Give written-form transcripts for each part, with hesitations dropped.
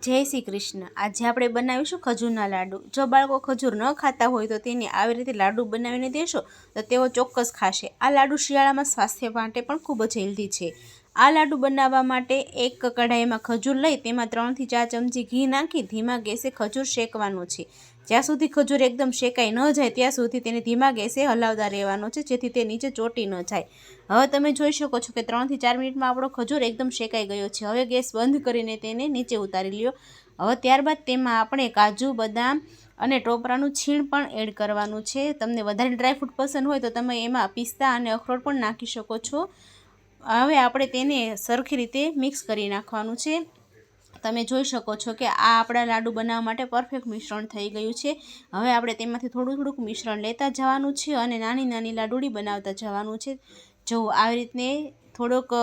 જય શ્રી કૃષ્ણ। આજે આપણે બનાવીશું ખજૂરના લાડુ। જો બાળકો ખજૂર ન ખાતા હોય તો તેને આવી રીતે લાડુ બનાવીને દેશો તો તેઓ ચોક્કસ ખાશે। આ લાડુ શિયાળામાં સ્વાસ્થ્ય માટે પણ ખૂબ જ હેલ્ધી છે। આ લાડુ બનાવવા માટે એક કઢાઈમાં ખજૂર લઈ તેમાં 3 થી 4 ચમચી ઘી નાખી ધીમા ગેસે ખજૂર શેકવાનું છે। જ્યાં સુધી ખજૂર એકદમ શેકાઈ ન જાય ત્યાં સુધી તેને ધીમા ગેસે હલાવતા રહેવાનું છે, જેથી તે નીચે ચોંટી ન જાય। હવે તમે જોઈ શકો છો કે 3 થી 4 મિનિટમાં આપણો ખજૂર એકદમ શેકાઈ ગયો છે। હવે ગેસ બંધ કરીને તેને નીચે ઉતારી લ્યો। હવે ત્યારબાદ તેમાં આપણે કાજુ, બદામ અને ટોપરાનું છીણ પણ એડ કરવાનું છે। તમને વધારે ડ્રાયફ્રૂટ પસંદ હોય તો તમે એમાં પિસ્તા અને અખરોટ પણ નાખી શકો છો। હવે આપણે તેને સરખી રીતે મિક્સ કરી નાખવાનું છે। તમે જોઈ શકો છો કે આ આપણા લાડુ બનાવવા માટે પરફેક્ટ મિશ્રણ થઈ ગયું છે। હવે આપણે તેમાંથી થોડુંક મિશ્રણ લેતા જવાનું છે અને નાની નાની લાડુડી બનાવતા જવાનું છે। જો આવી રીતે થોડુંક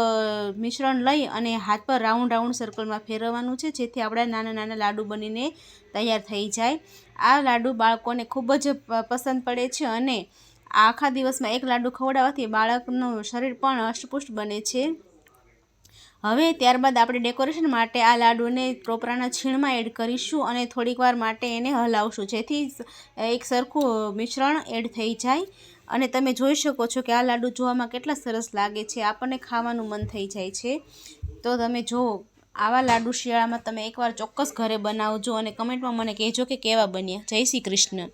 મિશ્રણ લઈ અને હાથ પર રાઉન્ડ સર્કલમાં ફેરવવાનું છે, જેથી આપણા નાના નાના લાડુ બનીને તૈયાર થઈ જાય। આ લાડુ બાળકોને ખૂબ જ પસંદ પડે છે અને આખા દિવસમાં એક લાડુ ખવડાવવાથી બાળકનું શરીર પણ હષ્ટપુષ્ટ બને છે। હવે ત્યારબાદ આપણે ડેકોરેશન માટે આ લાડુને ટોપરાના છીણમાં એડ કરીશું અને થોડીક વાર માટે એને હલાવશું, જેથી એક સરખું મિશ્રણ એડ થઈ જાય। અને તમે જોઈ શકો છો કે આ લાડુ જોવામાં કેટલા સરસ લાગે છે, આપણને ખાવાનું મન થઈ જાય છે। તો તમે જુઓ, આવા લાડુ શિયાળામાં તમે એકવાર ચોક્કસ ઘરે બનાવજો અને કમેન્ટમાં મને કહેજો કે કેવા બન્યા। જય શ્રી કૃષ્ણ।